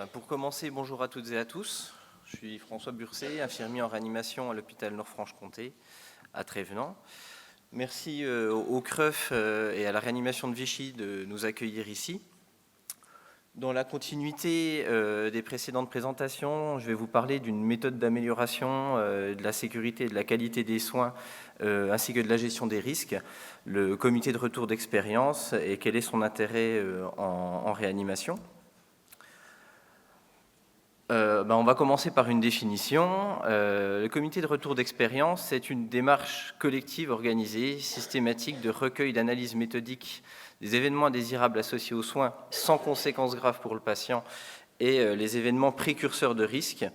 Pour commencer, bonjour à toutes et à tous. Je suis François Burcet, infirmier en réanimation à l'hôpital Nord-Franche-Comté à Trévenans. Merci au CREF et à la réanimation de Vichy de nous accueillir ici. Dans la continuité des précédentes présentations, je vais vous parler d'une méthode d'amélioration de la sécurité et de la qualité des soins ainsi que de la gestion des risques, le comité de retour d'expérience et quel est son intérêt en réanimation. On va commencer par une définition. Le comité de retour d'expérience, c'est une démarche collective organisée, systématique de recueil d'analyse méthodique des événements indésirables associés aux soins sans conséquences graves pour le patient et les événements précurseurs de risques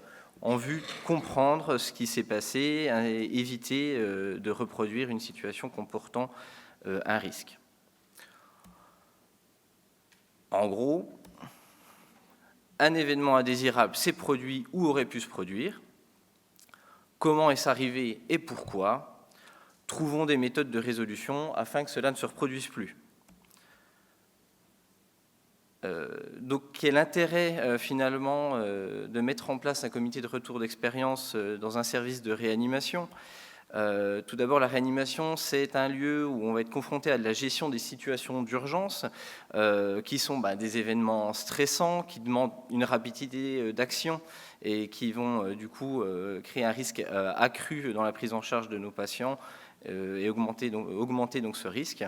en vue de comprendre ce qui s'est passé et éviter de reproduire une situation comportant un risque. En gros, un événement indésirable s'est produit ou aurait pu se produire. Comment est-ce arrivé et pourquoi? Trouvons des méthodes de résolution afin que cela ne se reproduise plus. Donc, quel intérêt finalement de mettre en place un comité de retour d'expérience dans un service de réanimation? Tout d'abord, la réanimation, c'est un lieu où on va être confronté à de la gestion des situations d'urgence, qui sont des événements stressants, qui demandent une rapidité d'action et qui vont du coup créer un risque accru dans la prise en charge de nos patients et augmenter donc ce risque.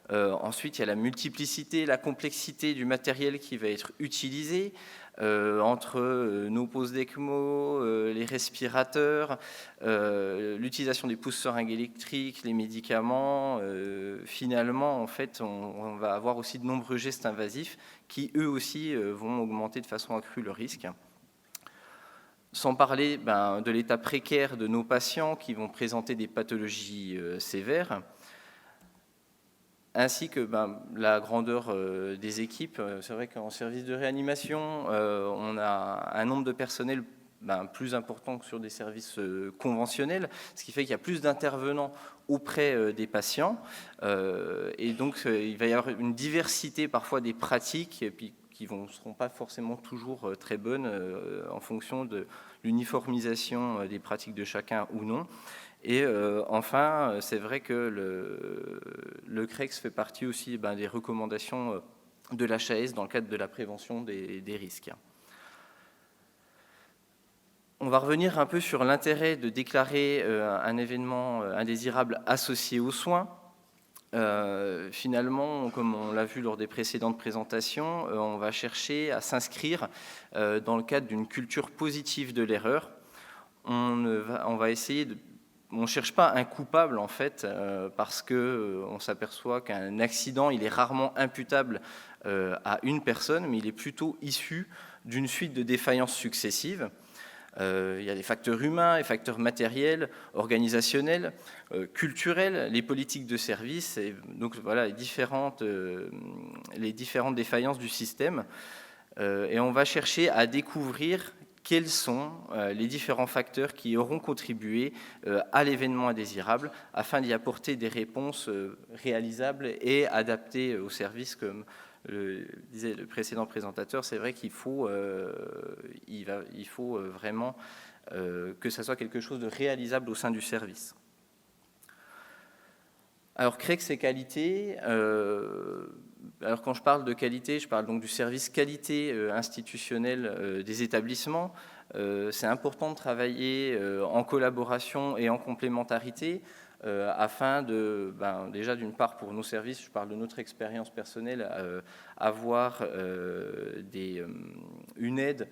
Ensuite, il y a la multiplicité, la complexité du matériel qui va être utilisé entre nos poses d'ECMO, les respirateurs, l'utilisation des pousses seringues électriques, les médicaments. Finalement, en fait, on va avoir aussi de nombreux gestes invasifs qui, eux aussi, vont augmenter de façon accrue le risque. Sans parler de l'état précaire de nos patients qui vont présenter des pathologies sévères, ainsi que la grandeur des équipes. C'est vrai qu'en service de réanimation, on a un nombre de personnel plus important que sur des services conventionnels, ce qui fait qu'il y a plus d'intervenants auprès des patients. Et donc, il va y avoir une diversité parfois des pratiques et puis, qui ne seront pas forcément toujours très bonnes en fonction de l'uniformisation des pratiques de chacun ou non. Et enfin, c'est vrai que le CREX fait partie aussi des recommandations de l'HAS dans le cadre de la prévention des risques. On va revenir un peu sur l'intérêt de déclarer un événement indésirable associé aux soins. Finalement, comme on l'a vu lors des précédentes présentations, on va chercher à s'inscrire dans le cadre d'une culture positive de l'erreur. On va essayer de... On ne cherche pas un coupable, en fait, parce qu'on s'aperçoit qu'un accident, il est rarement imputable à une personne, mais il est plutôt issu d'une suite de défaillances successives. Il y a des facteurs humains, des facteurs matériels, organisationnels, culturels, les politiques de service, et donc voilà les différentes défaillances du système. Et on va chercher à découvrir quels sont les différents facteurs qui auront contribué à l'événement indésirable afin d'y apporter des réponses réalisables et adaptées au service, comme disait le précédent présentateur. C'est vrai qu'il faut, vraiment que ça soit quelque chose de réalisable au sein du service. Alors, CREX et qualité. Alors, quand je parle de qualité, je parle donc du service qualité institutionnel des établissements. C'est important de travailler en collaboration et en complémentarité afin de, déjà d'une part pour nos services, je parle de notre expérience personnelle, avoir une aide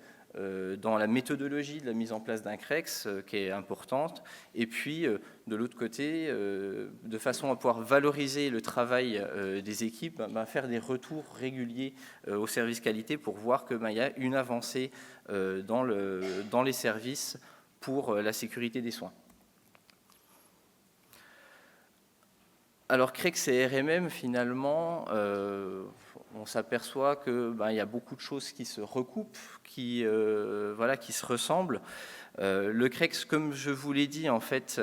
dans la méthodologie de la mise en place d'un CREX qui est importante, et puis de l'autre côté, de façon à pouvoir valoriser le travail des équipes, faire des retours réguliers au service qualité pour voir qu'il y a une avancée dans les services pour la sécurité des soins. Alors CREX et RMM, finalement, on s'aperçoit qu'il y a beaucoup de choses qui se recoupent, qui se ressemblent. Le CREX, comme je vous l'ai dit, en fait,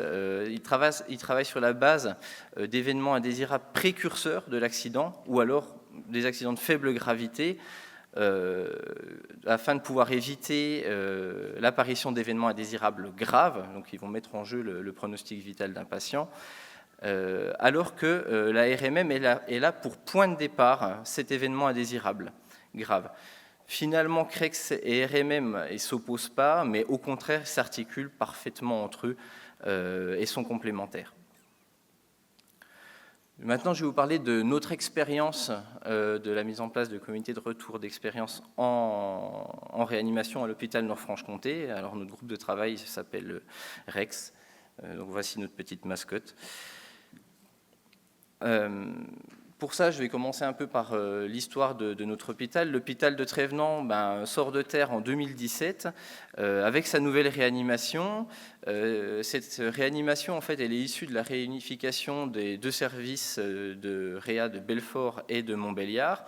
il travaille sur la base d'événements indésirables précurseurs de l'accident ou alors des accidents de faible gravité. afin de pouvoir éviter l'apparition d'événements indésirables graves, donc ils vont mettre en jeu le pronostic vital d'un patient, alors que la RMM est là pour point de départ cet événement indésirable grave. Finalement, CREX et RMM ne s'opposent pas, mais au contraire s'articulent parfaitement entre eux et sont complémentaires. Maintenant, je vais vous parler de notre expérience de la mise en place de comités de retour d'expérience en réanimation à l'hôpital Nord-Franche-Comté. Alors, notre groupe de travail s'appelle REX. Donc, voici notre petite mascotte. Pour ça, je vais commencer un peu par l'histoire de notre hôpital. L'hôpital de Trévenans sort de terre en 2017 avec sa nouvelle réanimation. Cette réanimation, en fait, elle est issue de la réunification des deux services de Réa de Belfort et de Montbéliard.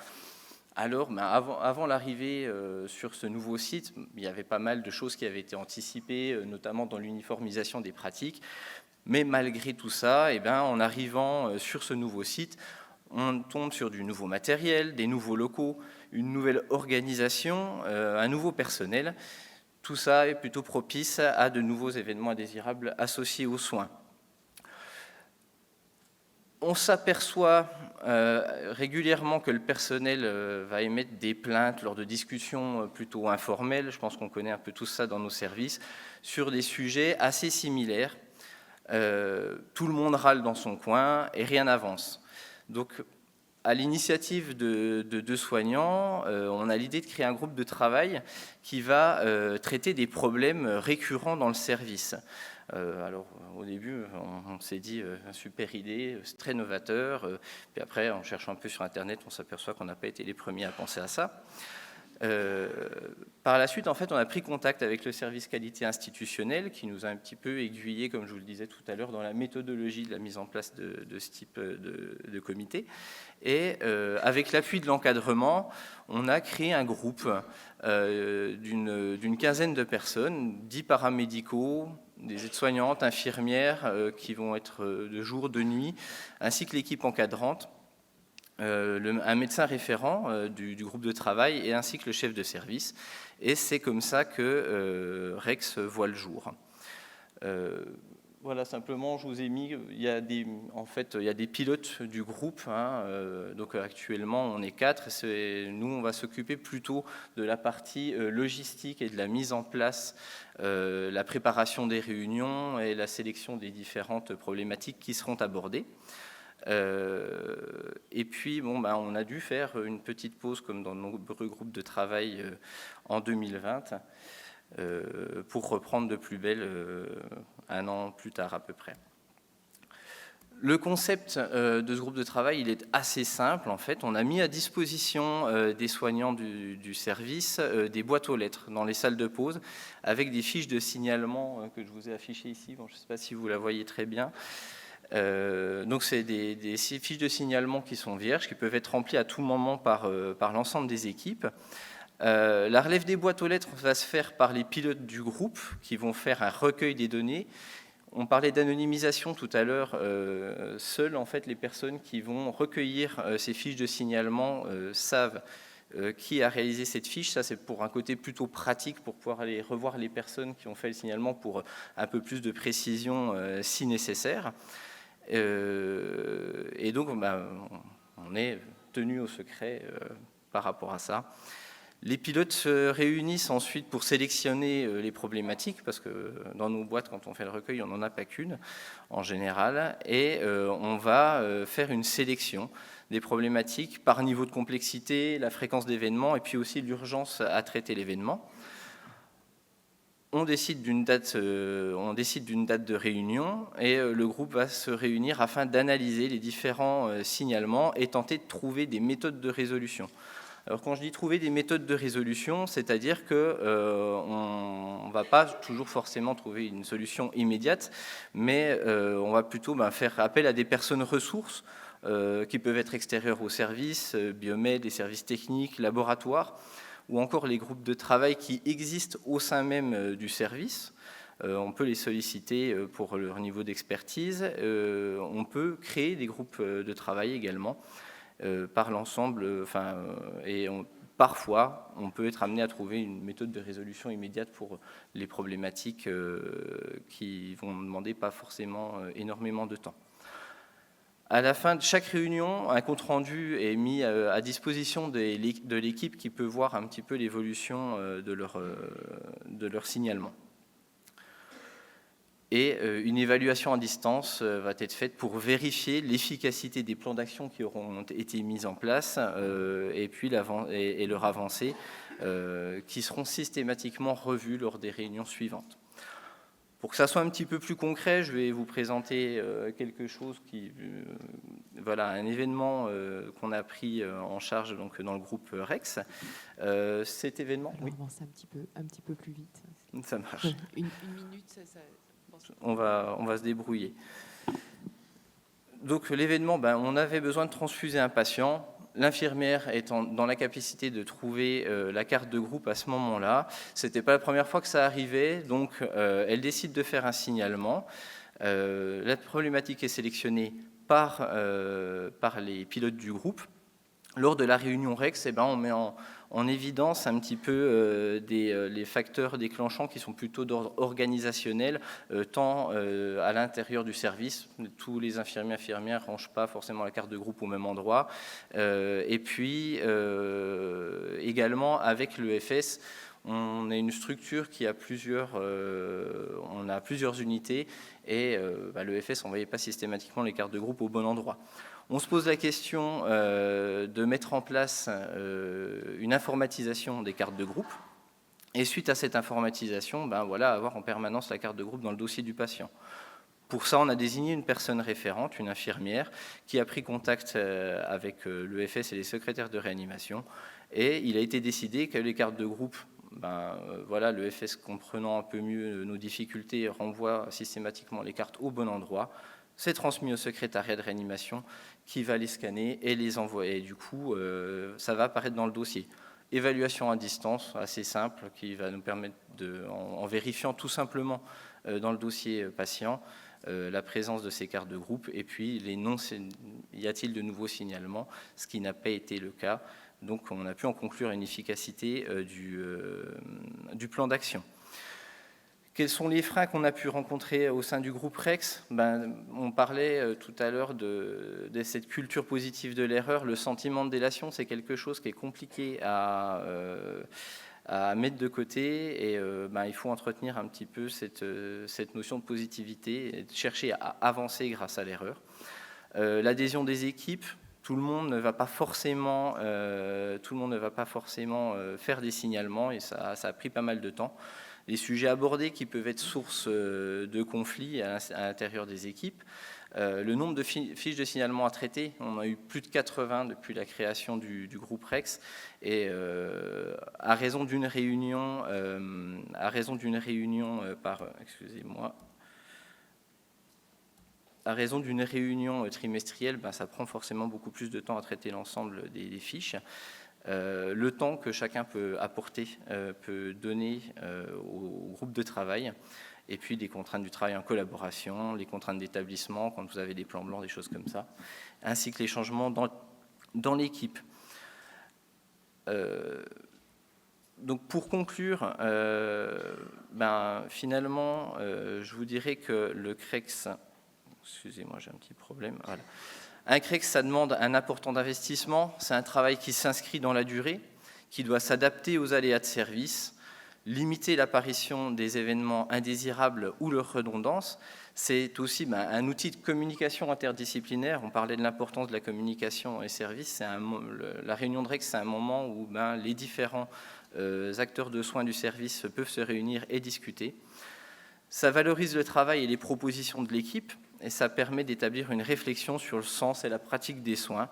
Alors, avant l'arrivée sur ce nouveau site, il y avait pas mal de choses qui avaient été anticipées, notamment dans l'uniformisation des pratiques. Mais malgré tout ça, en arrivant sur ce nouveau site, on tombe sur du nouveau matériel, des nouveaux locaux, une nouvelle organisation, un nouveau personnel. Tout ça est plutôt propice à de nouveaux événements indésirables associés aux soins. On s'aperçoit régulièrement que le personnel va émettre des plaintes lors de discussions plutôt informelles, je pense qu'on connaît un peu tout ça dans nos services, sur des sujets assez similaires. Tout le monde râle dans son coin et rien n'avance. Donc, à l'initiative de deux soignants, on a l'idée de créer un groupe de travail qui va traiter des problèmes récurrents dans le service. Alors, au début, on s'est dit, super idée, c'est très novateur. Puis après, en cherchant un peu sur Internet, on s'aperçoit qu'on n'a pas été les premiers à penser à ça. Par la suite, en fait, on a pris contact avec le service qualité institutionnel qui nous a un petit peu aiguillé, comme je vous le disais tout à l'heure, dans la méthodologie de la mise en place de ce type de comité. Et avec l'appui de l'encadrement, on a créé un groupe d'une quinzaine de personnes, 10 paramédicaux, des aides-soignantes, infirmières qui vont être de jour, de nuit, ainsi que l'équipe encadrante. Un médecin référent du groupe de travail et ainsi que le chef de service. Et c'est comme ça que REX voit le jour. Voilà, simplement, je vous ai mis, il y a des pilotes du groupe. Donc actuellement, on est 4. Nous, on va s'occuper plutôt de la partie logistique et de la mise en place, la préparation des réunions et la sélection des différentes problématiques qui seront abordées. Et puis, on a dû faire une petite pause, comme dans de nombreux groupes de travail en 2020, pour reprendre de plus belle un an plus tard à peu près. Le concept de ce groupe de travail, il est assez simple en fait. On a mis à disposition des soignants du service des boîtes aux lettres dans les salles de pause avec des fiches de signalement que je vous ai affichées ici. Bon, je ne sais pas si vous la voyez très bien. Donc c'est des fiches de signalement qui sont vierges, qui peuvent être remplies à tout moment par l'ensemble des équipes. La relève des boîtes aux lettres va se faire par les pilotes du groupe qui vont faire un recueil des données. On parlait d'anonymisation tout à l'heure. Seules en fait, les personnes qui vont recueillir ces fiches de signalement savent qui a réalisé cette fiche. Ça, c'est pour un côté plutôt pratique, pour pouvoir aller revoir les personnes qui ont fait le signalement pour un peu plus de précision si nécessaire. Et donc, on est tenu au secret par rapport à ça. Les pilotes se réunissent ensuite pour sélectionner les problématiques, parce que dans nos boîtes, quand on fait le recueil, on n'en a pas qu'une en général, et on va faire une sélection des problématiques par niveau de complexité, la fréquence d'événement, et puis aussi l'urgence à traiter l'événement. On décide d'une date de réunion et le groupe va se réunir afin d'analyser les différents signalements et tenter de trouver des méthodes de résolution. Alors quand je dis trouver des méthodes de résolution, c'est-à-dire qu'on ne va pas toujours forcément trouver une solution immédiate, mais on va plutôt faire appel à des personnes ressources qui peuvent être extérieures au service, biomède, les services techniques, laboratoires, ou encore les groupes de travail qui existent au sein même du service. On peut les solliciter pour leur niveau d'expertise. On peut créer des groupes de travail également par l'ensemble, et parfois, on peut être amené à trouver une méthode de résolution immédiate pour les problématiques qui vont demander pas forcément énormément de temps. À la fin de chaque réunion, un compte-rendu est mis à disposition de l'équipe qui peut voir un petit peu l'évolution de leur signalement. Et une évaluation à distance va être faite pour vérifier l'efficacité des plans d'action qui auront été mis en place et puis leur avancée qui seront systématiquement revues lors des réunions suivantes. Pour que ça soit un petit peu plus concret, je vais vous présenter quelque chose voilà, un événement qu'on a pris en charge donc, dans le groupe REX. Cet événement... Alors, oui. On avance un petit peu plus vite. Ça marche. Une minute, ça on va se débrouiller. Donc l'événement, on avait besoin de transfuser un patient. L'infirmière étant dans la capacité de trouver la carte de groupe à ce moment-là. Ce n'était pas la première fois que ça arrivait, donc elle décide de faire un signalement. La problématique est sélectionnée par les pilotes du groupe. Lors de la réunion REX, on met en évidence un petit peu les facteurs déclenchants qui sont plutôt d'ordre organisationnel, tant à l'intérieur du service, tous les infirmiers infirmières ne rangent pas forcément la carte de groupe au même endroit, et puis également avec l'EFS, on a une structure qui a plusieurs unités, et l'EFS n'envoyait pas systématiquement les cartes de groupe au bon endroit. On se pose la question de mettre en place une informatisation des cartes de groupe. Et suite à cette informatisation, avoir en permanence la carte de groupe dans le dossier du patient. Pour ça, on a désigné une personne référente, une infirmière, qui a pris contact avec l'EFS et les secrétaires de réanimation. Et il a été décidé que les cartes de groupe, l'EFS comprenant un peu mieux nos difficultés, renvoie systématiquement les cartes au bon endroit. C'est transmis au secrétariat de réanimation qui va les scanner et les envoyer. Et du coup, ça va apparaître dans le dossier. Évaluation à distance, assez simple, qui va nous permettre, en vérifiant tout simplement dans le dossier patient, la présence de ces cartes de groupe et puis y a-t-il de nouveaux signalements, ce qui n'a pas été le cas. Donc on a pu en conclure une efficacité du plan d'action. Quels sont les freins qu'on a pu rencontrer au sein du groupe REX ? On parlait tout à l'heure de cette culture positive de l'erreur. Le sentiment de délation, c'est quelque chose qui est compliqué à mettre de côté. Et il faut entretenir un petit peu cette notion de positivité et de chercher à avancer grâce à l'erreur. L'adhésion des équipes. Tout le monde ne va pas forcément faire des signalements et ça a pris pas mal de temps. Les sujets abordés qui peuvent être source de conflits à l'intérieur des équipes. Le nombre de fiches de signalement à traiter, on a eu plus de 80 depuis la création du groupe REX. Et à raison d'une réunion trimestrielle, ça prend forcément beaucoup plus de temps à traiter l'ensemble des fiches. Le temps que chacun peut apporter, peut donner au groupe de travail, et puis des contraintes du travail en collaboration, les contraintes d'établissement, quand vous avez des plans blancs, des choses comme ça, ainsi que les changements dans l'équipe. Donc pour conclure, finalement, je vous dirais que le CREX, excusez-moi, j'ai un petit problème, voilà. Un CREX, ça demande un important investissement, c'est un travail qui s'inscrit dans la durée, qui doit s'adapter aux aléas de service, limiter l'apparition des événements indésirables ou leur redondance. C'est aussi un outil de communication interdisciplinaire. On parlait de l'importance de la communication et services. La réunion de REX, c'est un moment où les différents acteurs de soins du service peuvent se réunir et discuter. Ça valorise le travail et les propositions de l'équipe, et ça permet d'établir une réflexion sur le sens et la pratique des soins.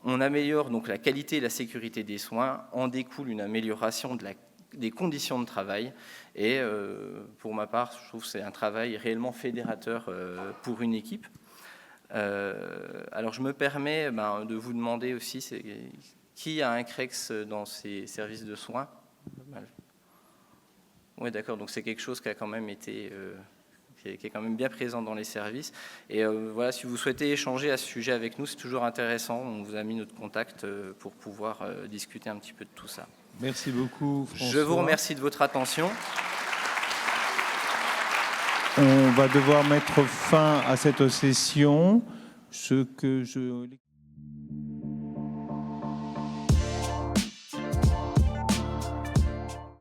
On améliore donc la qualité et la sécurité des soins, en découle une amélioration des conditions de travail, et pour ma part, je trouve que c'est un travail réellement fédérateur pour une équipe. Alors je me permets de vous demander aussi, qui a un CREX dans ses services de soins ? Oui, d'accord, donc c'est quelque chose qui a quand même été qui est quand même bien présente dans les services. Et voilà, si vous souhaitez échanger à ce sujet avec nous, c'est toujours intéressant. On vous a mis notre contact pour pouvoir discuter un petit peu de tout ça. Merci beaucoup, François. Je vous remercie de votre attention. On va devoir mettre fin à cette session. Ce que je...